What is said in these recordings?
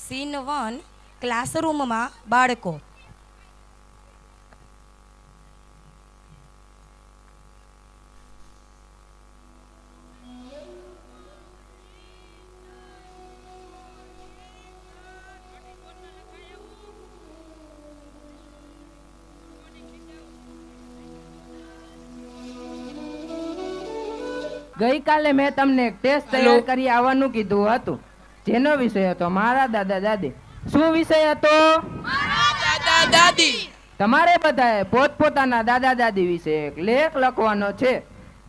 Scene 1 ક્લાસરૂમમાં બાળકો. ગઈકાલે મેં તમને એક ટેસ્ટ તૈયાર કરી આવવાનું કીધું હતું, જેનો વિષય હતો મારા દાદા દાદી. શું વિષય હતો? મારા દાદા દાદી. તમારે બધાએ પોતપોતાના દાદા દાદી વિશે એક લેખ લખવાનો છે.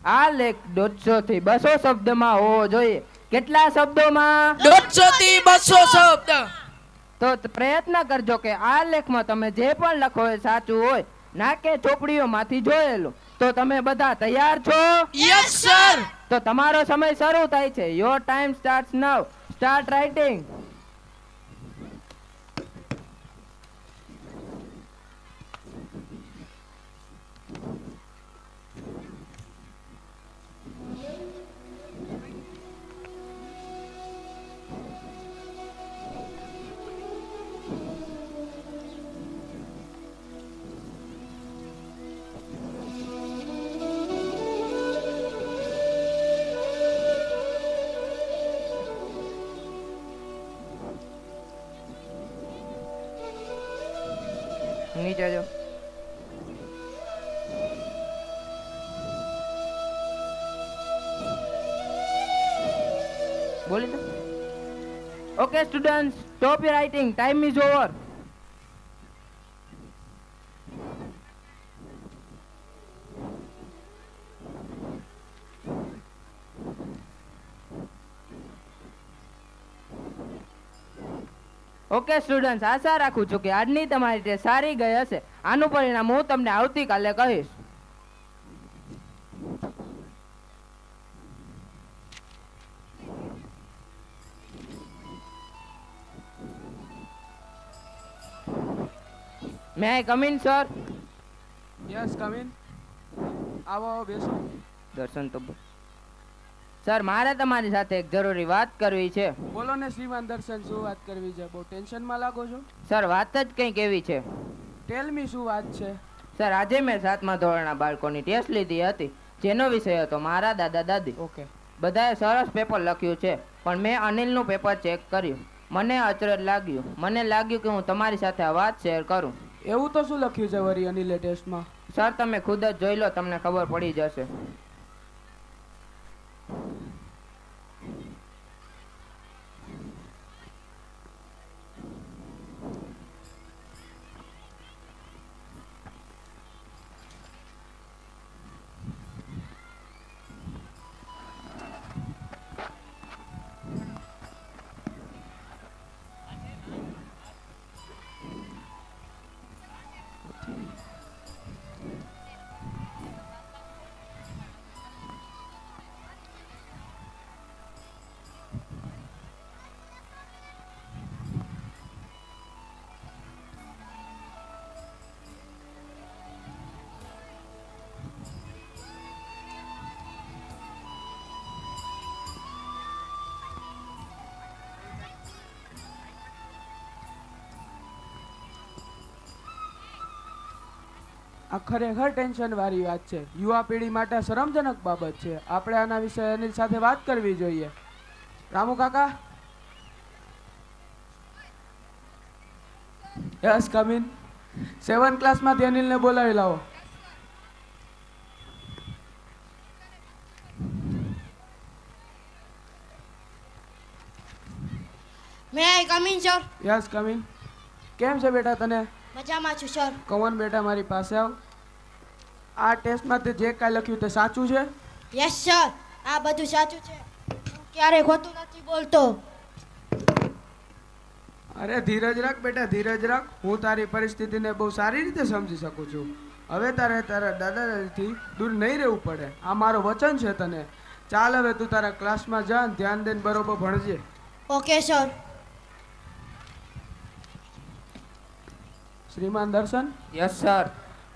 આ લેખ 150 થી 200 શબ્દમાં હોવો જોઈએ. કેટલા શબ્દોમાં? 150 થી 200 શબ્દ. તો પ્રયત્ન કરજો કે આ લેખમાં તમે જે પણ લખો એ સાચું હોય, ના કે ચોપડીઓમાંથી જોયેલું. તો તમે બધા તૈયાર છો? Yes sir. તો તમારો સમય શરૂ થાય છે. Your time starts now. Start writing. નીચે જો. બોલી દો. Okay students, stop your writing. Time is over. Okay students, આશા રાખું છું કે આજની તમારી ટેસ્ટ સારી ગઈ હશે. આનું પરિણામ હું તમને આવતીકાલે કહીશ. May I come in sir? Yes come in. આવો બેસો. દર્શન તો સર, મારે તમારી સાથે એક જરૂરી વાત કરવી છે. બોલો ને શ્રીમાન દર્શન, શું વાત કરવી છે? બહુ ટેન્શનમાં લાગો છો. સર, વાત જ કંઈક એવી છે. ટેલ મી, શું વાત છે? સર, આજે મેં 7મા ધોરણના બાળકોની ટેસ્ટ લીધી હતી, જેનો વિષય હતો મારા દાદા દાદી. ઓકે. બધાએ સરસ પેપર લખ્યું છે, પણ મેં અનિલનું પેપર ચેક કર્યું. મને અચરજ લાગ્યું. મને લાગ્યું કે હું તમારી સાથે આ વાત શેર કરું. એવું તો શું લખ્યું છે વરી અનિલે ટેસ્ટમાં? સર, તમે ખુદ જ જોઈ લો, તમને ખબર પડી જશે. આ ખરેખર ટેન્શન વાળી વાત છે. યુવા પેઢી માટે શરમજનક બાબત છે. આપણે આના વિશે અનિલ સાથે વાત કરવી જોઈએ. રામુ કાકા. Yes come in. 7 ક્લાસમાંથી અનિલને બોલાવી લાવો. May I come in sir? Yes come in. કેમ છે બેટા તને? મજામાં છું સર. કમન બેટા, મારી પાસે આવ. આ ટેસ્ટમાં તે જે કાંઈ લખ્યું તે સાચું છે? યસ સર, આ બધું સાચું છે. હું ક્યારેય ખોટું નથી બોલતો. અરે ધીરજ રાખ બેટા, ધીરજ રાખ. હું તારી પરિસ્થિતિને બહુ સારી રીતે સમજી શકું છું. હવે તારે તારા દાદા દાદીથી દૂર નહીં રહેવું પડે. આ મારો વચન છે તને. ચાલ હવે તું તારા ક્લાસમાં જા, ધ્યાન દઈને બરોબર ભણજે. Okay sir. શ્રીમાન દર્શન, યસ સર.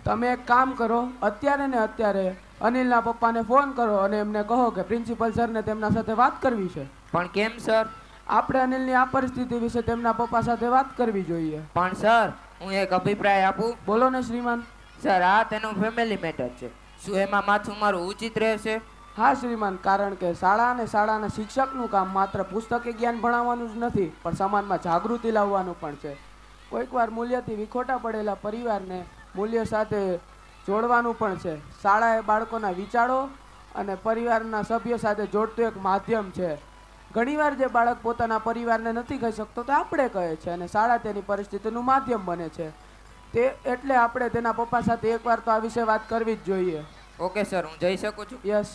તમે એક કામ કરો, અત્યારે ને અત્યારે અનિલના પપ્પાને ફોન કરો અને એમને કહો કે પ્રિન્સિપલ સરને તેમના સાથે વાત કરવી છે. પણ કેમ સર? આપણે અનિલની આ પરિસ્થિતિ વિશે તેમના પપ્પા સાથે વાત કરવી જોઈએ. પણ સર, હું એક અભિપ્રાય આપું. બોલો ને શ્રીમાન. સર, આ તેનું ફેમિલી મેટર છે. શું એમાં માથું મારું ઉચિત રહેશે? હા શ્રીમાન, કારણ કે શાળા અને શાળાના શિક્ષકનું કામ માત્ર પુસ્તકી જ્ઞાન ભણાવવાનું જ નથી, પણ સમાજમાં જાગૃતિ લાવવાનું પણ છે. કોઈક વાર મૂલ્યથી વિખોટા પડેલા પરિવારને મૂલ્ય સાથે જોડવાનું પણ છે. શાળા એ બાળકોના વિચારો અને પરિવારના સભ્યો સાથે જોડતું એક માધ્યમ છે. ઘણીવાર જે બાળક પોતાના પરિવારને નથી કહી શકતો તો આપણે કહે છે, અને શાળા તેની પરિસ્થિતિનું માધ્યમ બને છે. એટલે આપણે તેના પપ્પા સાથે એકવાર તો આ વિશે વાત કરવી જ જોઈએ. ઓકે સર, હું જઈ શકું છું? યસ.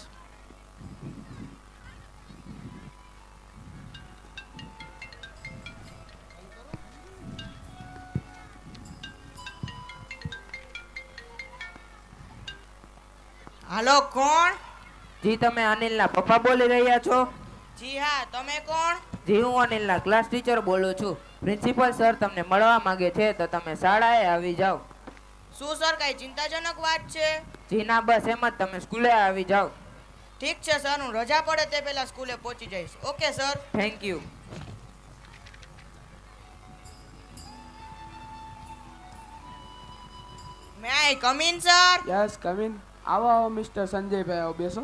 હાલો, કોણ? જી, તમે અનિલના પપ્પા બોલી રહ્યા છો? જી હા, તમે કોણ? જી, હું અનિલના ક્લાસ ટીચર બોલું છું. પ્રિન્સિપલ સર તમને મળવા માંગે છે, તો તમે શાળાએ આવી જાઓ. શું સર, કઈ ચિંતાજનક વાત છે? જી ના, બસ એમ જ, તમે સ્કૂલે આવી જાઓ. ઠીક છે સર, હું રજા પડે તે પહેલા સ્કૂલે પહોંચી જઈશ. Okay sir. Thank you. May I come in sir? Yes, come in. આવો મિસ્ટર સંજયભાઈ, આવો બેસો.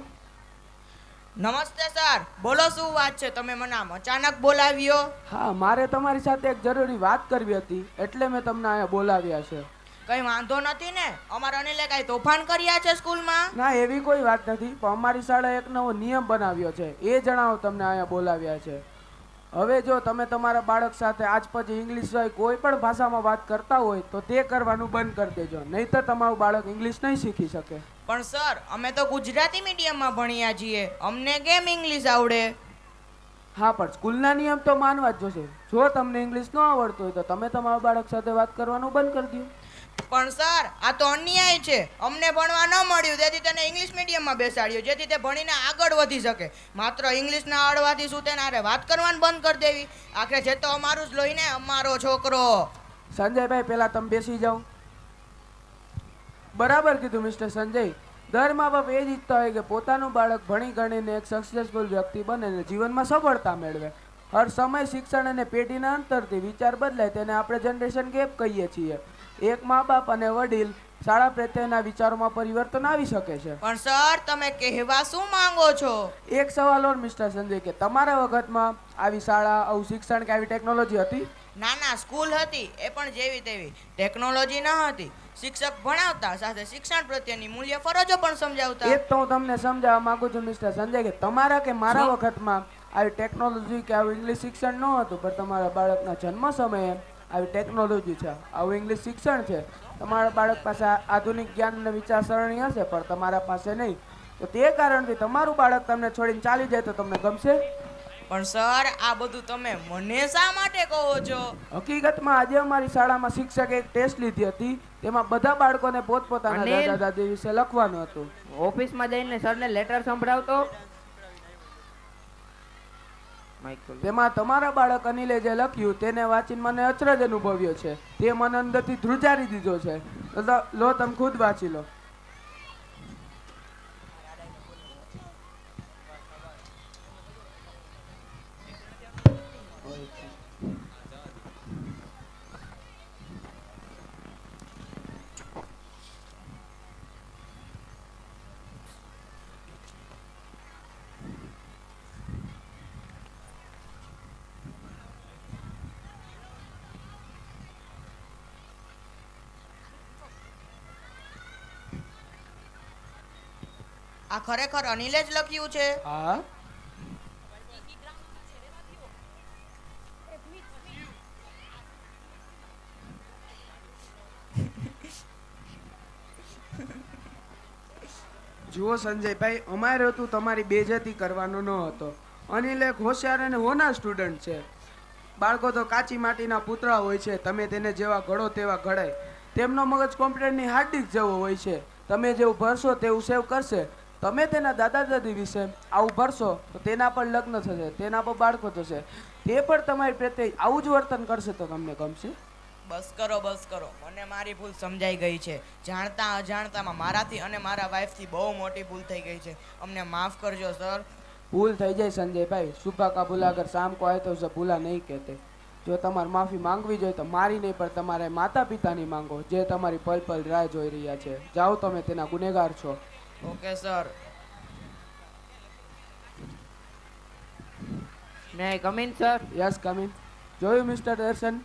નમસ્તે સર, બોલો શું વાત છે? તમે મને આમ અચાનક બોલાવ્યો? હા, મારે તમારી સાથે એક જરૂરી વાત કરવી હતી, એટલે મેં તમને અહીંયા બોલાવ્યા છે. કઈ વાંધો નથી ને? અમારા અનિલે કઈ તોફાન કર્યા છે સ્કૂલમાં? ના, એવી કોઈ વાત નથી, પણ અમારી શાળાએ એક નવો નિયમ બનાવ્યો છે, એ જણાવો તમને અહીંયા બોલાવ્યા છે. હવે જો તમે તમારા બાળક સાથે આજ પછી ઇંગ્લિશ સિવાય કોઈ પણ ભાષામાં વાત કરતા હોય તો તે કરવાનું બંધ કરી દેજો, નહીંતર તમારું બાળક ઇંગ્લિશ નહીં શીખી શકે. પણ સર, અમે તો ગુજરાતી મીડિયમમાં ભણ્યા છીએ, અમને કેમ ઇંગ્લિશ આવડે? હા, પણ સ્કૂલના નિયમ તો માનવા જ જોશે. જો તમને ઇંગ્લિશ ન આવડતું હોય તો તમે તમારા બાળક સાથે વાત કરવાનું બંધ કરી દો. પણ સર, આ તો અન્યાય છે. અમને ભણવા ન મળ્યું તેથી તેને ઇંગ્લિશ મીડિયમમાં બેસાડ્યો, જેથી તે ભણીને આગળ વધી શકે. માત્ર ઇંગ્લિશ ના આવડવાથી શું તેને હારે વાત કરવાનું બંધ કરી દેવી? આખરે છે તો અમારું જ લોહી ને, અમારો છોકરો. સંજયભાઈ, પહેલા તમે બેસી જાઓ. બરાબર કીધું મિસ્ટર સંજય. દર મા બાપ એ જ ઈચ્છતા હોય કે પોતાનું બાળક ભણી ગણીને એક સક્સેસફુલ વ્યક્તિ બને અને જીવનમાં સફળતા મેળવે. હર સમય શિક્ષણ અને પેઢીના અંતરથી વિચાર બદલાય તેને આપણે જનરેશન ગેપ કહીએ છીએ. એક મા બાપ અને વડીલ શાળા પ્રત્યેના વિચારોમાં પરિવર્તન આવી શકે છે. પણ સર, તમે કહેવા શું માંગો છો? એક સવાલ ઓર મિસ્ટર સંજય, કે તમારા વખતમાં આવી શાળા, આવું શિક્ષણ કે આવી ટેકનોલોજી હતી? ના ના, સ્કૂલ હતી, એ પણ જેવી તેવી. ટેકનોલોજી ન હતી. શિક્ષક ભણાવતા, સાથે શિક્ષણ પ્રત્યેની મૂલ્ય ફરજો પણ સમજાવતા. એ તો હું તમને સમજાવવા માંગુ છું મિસ્ટર સંજય, કે તમારા કે મારા વખતમાં આવી ટેકનોલોજી કે આવું ઇંગ્લિશ શિક્ષણ ન હતું, પણ તમારા બાળકના જન્મ સમયે આવી ટેકનોલોજી છે, આવું ઇંગ્લિશ શિક્ષણ છે. તમારા બાળક પાસે આધુનિક જ્ઞાન અને વિચારસરણી હશે, પણ તમારા પાસે નહીં. તો તે કારણથી તમારું બાળક તમને છોડીને ચાલી જાય તો તમને ગમશે? પણ સર, આ બધું તમે મને શા માટે કહો છો? હકીકતમાં આજે અમારી શાળામાં શિક્ષકે એક ટેસ્ટ લીધી હતી, તેમાં બધા બાળકોને પોતપોતાના અનિલ! દાદા દાદી વિશે લખવાનું હતું. ઓફિસમાં જઈને સરને લેટર સંભળાવતો. તેમાં તમારા બાળક અનિલે જે લખ્યું તેને વાંચીને મને અચરજ અનુભવ્યો છે. તે મને અંદરથી ધ્રુજારી દીધો છે. તો લો, તમે ખુદ વાંચી લો. આ ખરેખર અનિલે જ લખ્યું છે? હા. જુઓ સંજયભાઈ, અમારે હતું તમારી બેઇજ્જતી કરવાનો ન હતો. અનિલ એક હોશિયાર અને હોનાર સ્ટુડન્ટ છે. બાળકો તો કાચી માટીના પૂતળા હોય છે, તમે તેને જેવા ઘડો તેવા ઘડાય. તેમનો મગજ કોમ્પ્યુટરની હાર્ડ ડિસ્ક જેવો હોય છે. તમે જેવું ભરશો તેવું સેવ કરશે. તમે તેના દાદા દાદી વિશે આવું ભરશો તો તેના પર લગ્ન થશે, તેના પર બાળકો થશે, તે પણ તમારી પ્રત્યે આવું જ વર્તન કરશે તો તમને ગમશે? બસ કરો, બસ કરો. મને મારી ભૂલ સમજાઈ ગઈ છે. જાણતા અજાણતામાં મારાથી અને મારા વાઈફથી બહુ મોટી ભૂલ થઈ ગઈ છે. અમને માફ કરજો સર. ભૂલ થઈ જાય સંજયભાઈ, સુબહ કા ભૂલા અગર શામ को आए तो उसे भूला नहीं कहते। જો તમારે માફી માંગવી જોઈએ તો મારી નહીં, પણ તમારે માતા પિતાની માંગો, જે તમારી પલ પલ રાહ જોઈ રહ્યા છે. જાઓ, તમે તેના ગુનેગાર છો. Okay sir. May I come in sir? Yes, come in. જોયું મિસ્ટર દર્શન,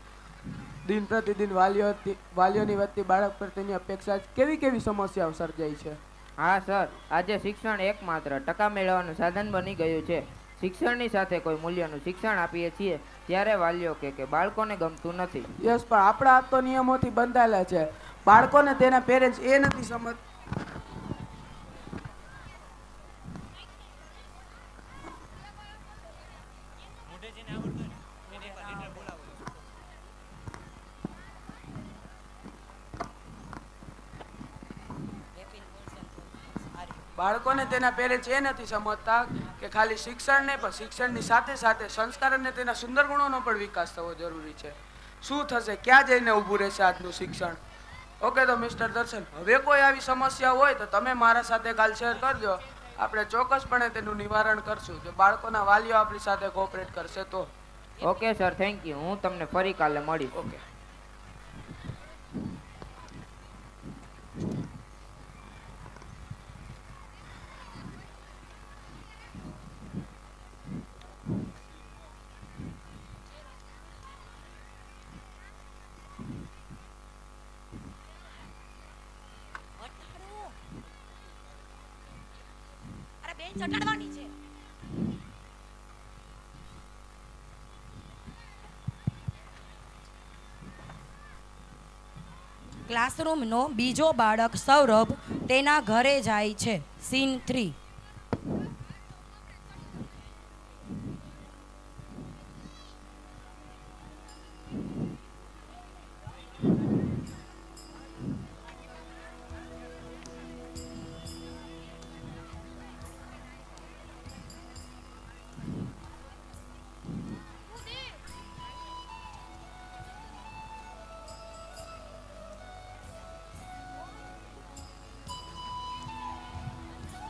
દિન પ્રતિદિન વાલીઓની વધતી બાળક પ્રત્યેની અપેક્ષા કેવી કેવી સમસ્યાઓ સર્જાઈ છે. હા સર, આજે શિક્ષણ એકમાત્ર ટકા મેળવવાનું સાધન બની ગયું છે. શિક્ષણની સાથે કોઈ મૂલ્યનું શિક્ષણ આપીએ છીએ ત્યારે વાલીઓ કે બાળકોને ગમતું નથી. યસ, પણ આપણા હાથ તો નિયમોથી બંધાયેલા છે. બાળકોને તેના પેરેન્ટ્સ એ નથી સમજ. બાળકોને તેના પેરેન્ટ્સ એ નથી સમજતા કે ખાલી શિક્ષણ નહીં, પણ શિક્ષણની સાથે સાથે સંસ્કાર અને તેના સુંદર ગુણોનો પણ વિકાસ થવો જરૂરી છે. શું થશે, ક્યાં જઈને ઊભું રહેશે આજનું શિક્ષણ? ઓકે, તો મિસ્ટર દર્શન, હવે કોઈ આવી સમસ્યા હોય તો તમે મારા સાથે કાલ શેર કરજો. આપણે ચોક્કસપણે તેનું નિવારણ કરશું, જો બાળકોના વાલીઓ આપણી સાથે કોઓપરેટ કરશે તો. Okay sir, thank you. હું તમને ફરી કાલે મળીશ. ઓકે. અરે બેન ચટાડવાની છે. ક્લાસરૂમનો બીજો બાળક સૌરભ તેના ઘરે જાય છે. સીન 3.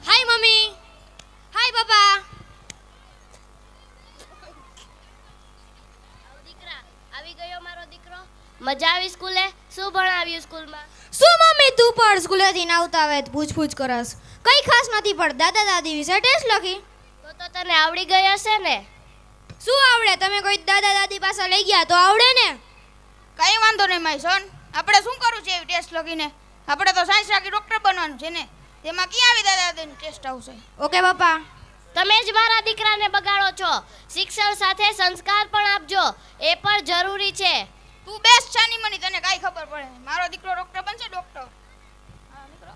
હાય મમ્મી, હાય પપ્પા. દીકરા આવી ગયો મારો દીકરો. મજા આવી સ્કૂલે? શું ભણાવ્યું સ્કૂલમાં? શું મમ્મી તું પણ સ્કૂલેથી ના આવતા આવે પૂછ કરસ? કઈ ખાસ નથી, પણ દાદા દાદી વિશે ટેસ્ટ લખી. તો તને આવડી ગઈ હશે ને? શું આવડે? તમે કોઈ દાદા દાદી પાસે લઈ ગયા તો આવડે ને. કઈ વાંધો નહીં માય સોન, આપણે શું કરવું છે એવી ટેસ્ટ લખીને? આપણે તો સાયન્સ રાખી ડોક્ટર બનવાનું છે ને, તેમાં ક્યાં આવી દાદા દાદીની ટેસ્ટ આવશે? ઓકે પપ્પા. તમે જ મારા દીકરાને બગાડો છો. શિક્ષણ સાથે સંસ્કાર પણ આપજો, એ પણ જરૂરી છે. તું બેસ્ટ છાની મની, તને કાઈ ખબર પડે? મારો દીકરો ડોક્ટર બનશે, ડોક્ટર. હા દીકરો.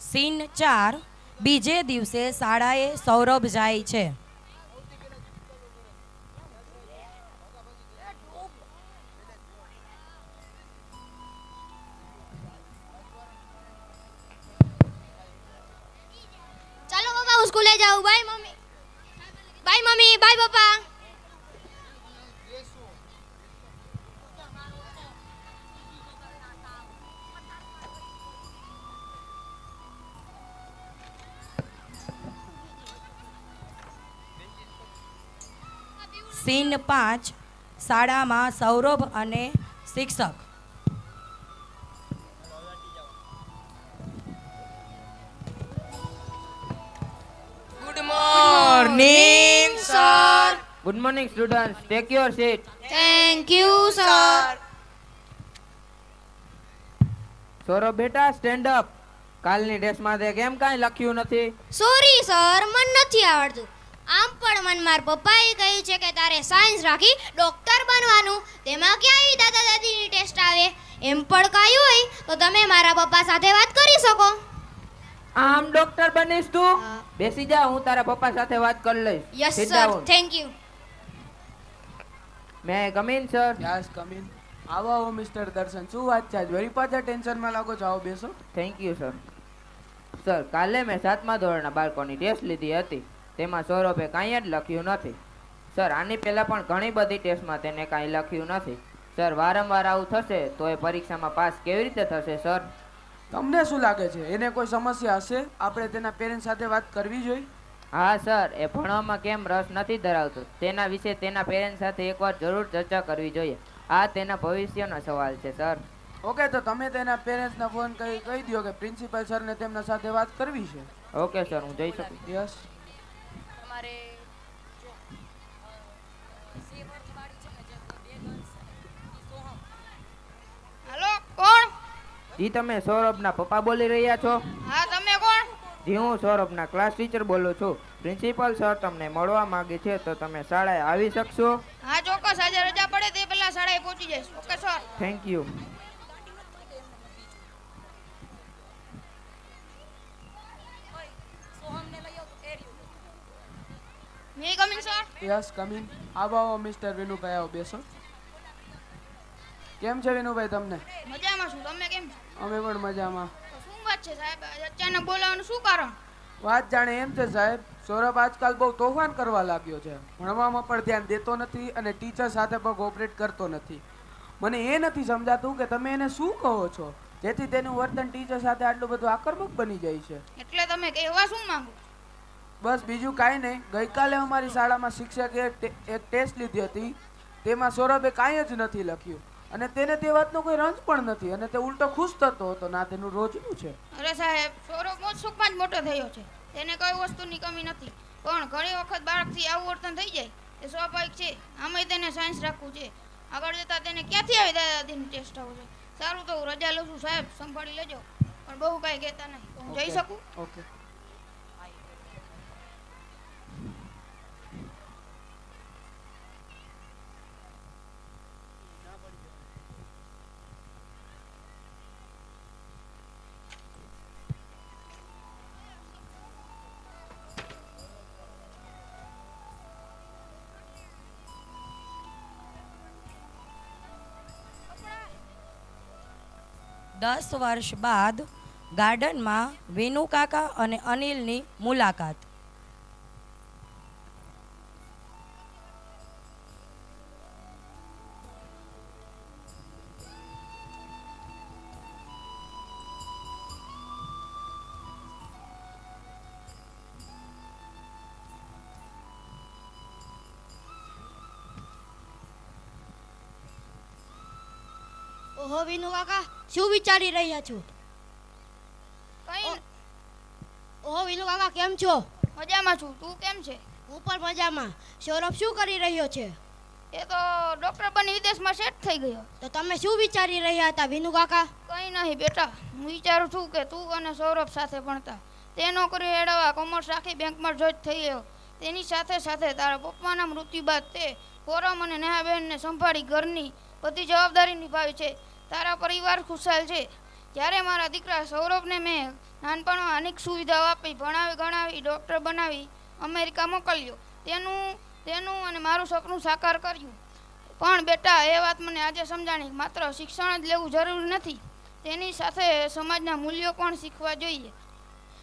સીન 4. બીજે દિવસે શાળાએ સૌરભ જાય છે. ચાલો પપ્પા, હું સ્કૂલે જાઉં. Bye mummy. Bye mummy, bye papa. Scene 5. શાળામાં સૌરભ અને શિક્ષક. Good morning sir. Good morning students, take your seat. Thank you sir. Saurabh બેટા, સ્ટેન્ડ અપ. કાલની ડ્રેસમાં તે કેમ કાંઈ લખ્યું નથી? સોરી સર, મન નથી આવડતું. આમ પણ મન માર પપ્પાએ કહ્યું છે કે તારે સાયન્સ રાખી ડોક્ટર બનવાનું, તેમાં ક્યાં આવી દાદા દાદીની ટેસ્ટ આવે? એમ પણ કાંઈ હોય તો તમે મારા પપ્પા સાથે વાત કરી શકો. આમ ડોક્ટર બનીશ તું? હા. બેસી જા, હું તારા પપ્પા સાથે વાત કરી લઈશ. Yes Sit sir, down. Thank you. May I come in sir? Yes, come in. આવો આવો મિસ્ટર દર્શન, શું વાત છે? આજ વળી પાછા ટેન્શનમાં લાગો છો. આવો બેસો. Thank you sir. સર, કાલે મેં 7મા ધોરણના બાળકોની ટેસ્ટ લીધી હતી, તેમાં સૌરભે કાંઈ જ લખ્યું નથી. સર, આની પહેલાં પણ ઘણી બધી ટેસ્ટમાં તેને કાંઈ લખ્યું નથી. સર, વારંવાર આવું થશે તો એ પરીક્ષામાં પાસ કેવી રીતે થશે સર? તમને શું લાગે છે એને કોઈ સમસ્યા હશે? આપણે તેના પેરેન્ટ્સ સાથે વાત કરવી જોઈએ. હા સર, એ ભણવામાં કેમ રસ નથી ધરાવતો તેના વિશે તેના પેરેન્ટ્સ સાથે એકવાર જરૂર ચર્ચા કરવી જોઈએ. આ તેના ભવિષ્યનો સવાલ છે સર. ઓકે, તો તમે તેના પેરેન્ટ્સને ફોન કરી કહી દો કે પ્રિન્સિપલ સરને તેમના સાથે વાત કરવી છે. ઓકે સર, હું જઈ શકું? યસ. તમારે જો સેવર્થ વાળી છે ને જે બે ગર્લ્સ છે ને ઈ સોહમ. હાલો, કોણ? જી તમે સૌરભના પપ્પા બોલી રહ્યા છો? હા, તમે કોણ? જી હું સૌરભના ક્લાસ ટીચર બોલું છું. પ્રિન્સિપલ સર તમને મળવા માંગે છે, તો તમે શાળાએ આવી શકશો? હા, ચોક્કસ. આજે રજા પડે તે પહેલા શાળાએ પહોંચી જઈશ. Okay sir. Thank you. સોહમને લઈ આવો તો એર્યું. May coming sir? Yes, coming. આવો મિસ્ટર વિનુભાઈ, આવો બેસો. કેમ છે વિનુભાઈ તમને? મજામાં છું. તમે કેમ છો? અમે પણ મજામાં. તો શું વાત છે સાહેબ? અચાનક બોલાવવાનું શું કારણ? વાત જાણે એમ છે સાહેબ, સૌરભ આજકાલ બહુ તોફાન કરવા લાગ્યો છે. ભણવામાં પણ ધ્યાન દેતો નથી અને ટીચર સાથે પણ કોઓપરેટ કરતો નથી. મને એ નથી સમજાતું કે તમે એને શું કહો છો જેથી તેનું વર્તન ટીચર સાથે આટલું બધું આક્રમક બની જાય છે. એટલે તમે કહેવા શું માંગો? બસ બીજું કાંઈ નહીં. ગઈકાલે અમારી શાળામાં શિક્ષકે એક ટેસ્ટ લીધી હતી, તેમાં સૌરભે કાંઈ જ નથી લખ્યું અને તેને તે વાતનો કોઈ રંજ પણ નથી અને તે ઉલટો ખુશ થતો હતો. ના તેનું રોજનું છે. અરે સાહેબ, સૌરભ મોજશોખમાં જ મોટો થયો છે. તેને કોઈ વસ્તુની કમી નથી, પણ ઘણી વખત બાળકથી આવું વર્તન થઈ જાય એ સ્વાભાવિક છે. આમાંય તેને સાયન્સ રાખવું છે. આગળ જતા તેને ક્યાંથી આવી દાદાજીની ટેસ્ટ આવશે? સારું, તો હું રજા લઉં છું સાહેબ, સંભાળી લેજો. પણ બહુ કાંઈ કહેતા નહીં. તો હું જઈ શકું? ઓકે. દસ વર્ષ બાદ ગાર્ડનમાં વિનુ કાકા અને અનિલની મુલાકાત. ઓહો વિનુ કાકા, શું વિચારી રહ્યા છો? કઈ ઓહો વિનુ કાકા, કેમ છો? મજામાં છું. તું કેમ છે? હું પણ મજામાં. સૌરભ શું કરી રહ્યો છે? એ તો ડોક્ટર બની વિદેશમાં સેટ થઈ ગયો. તો તમે શું વિચારી રહ્યા હતા વિનુ કાકા? કંઈ નહીં બેટા, હું વિચારું છું કે તું અને સૌરભ સાથે ભણતા. તે નોકરી મેળવવા કોમર્સ રાખી બેંકમાં જોઈન્ટ થઈ ગયો. તેની સાથે સાથે તારા પપ્પાના મૃત્યુ બાદ તે ફોરમ અને નેહાબેનને સંભાળી ઘરની બધી જવાબદારી નિભાવી છે. તારા પરિવાર ખુશાલ છે. જ્યારે મારા દીકરા સૌરભને મેં નાનપણમાં અનેક સુવિધાઓ આપી, ભણાવી ગણાવી ડૉક્ટર બનાવી અમેરિકા મોકલ્યો. તેનું અને મારું સપનું સાકાર કર્યું. પણ બેટા, એ વાત મને આજે સમજાણી, માત્ર શિક્ષણ જ લેવું જરૂરી નથી, તેની સાથે સમાજના મૂલ્યો પણ શીખવા જોઈએ.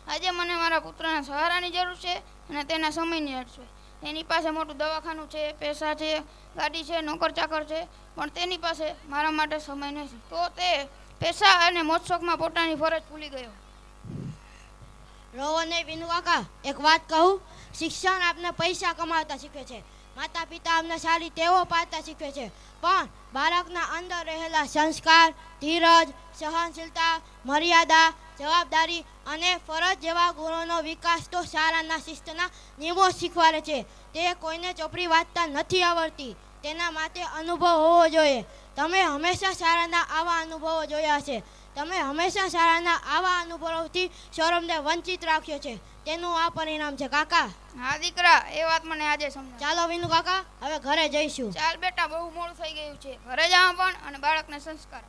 આજે મને મારા પુત્રના સહારાની જરૂર છે અને તેના સમયની જરૂર છે. એની પાસે મોટું દવાખાનું છે, પૈસા છે, ગાડી છે, નોકર ચાકર છે, પણ તેની પાસે મારા માટે સમય નથી. તો તે પૈસા અને મોજશોખમાં પોતાની ફરજ ભૂલી ગયો. રોવો નહીં વિનુ કાકા, એક વાત કહું, શિક્ષણ આપને પૈસા કમાવતા શીખવે છે, માતા પિતા અમને સારી ટેવો પાડતા શીખવે છે, પણ બાળકના અંદર રહેલા સંસ્કાર, ધીરજ, સહનશીલતા, મર્યાદા, જવાબદારી અને ફરજ જેવા ગુણોનો વિકાસ તો શાળાના શિસ્તના નિયમો શીખવાડે છે. તે કોઈને ચોપડી વાંચતા નથી આવડતી, તેના માટે અનુભવ હોવો જોઈએ. તમે હંમેશા શાળાના આવા અનુભવો જોયા હશે. તમે હંમેશા શાળાના આવા અનુભવોથી સૌરભને વંચિત રાખ્યો છે. તેનું આ પરિણામ છે કાકા. હા દીકરા, એ વાત મને આજે સમજાય. ચાલો વિનુ કાકા, હવે ઘરે જઈશું. ચાલ બેટા, બહુ મોડું થઈ ગયું છે. ઘરે જવા પણ અને બાળકને સંસ્કાર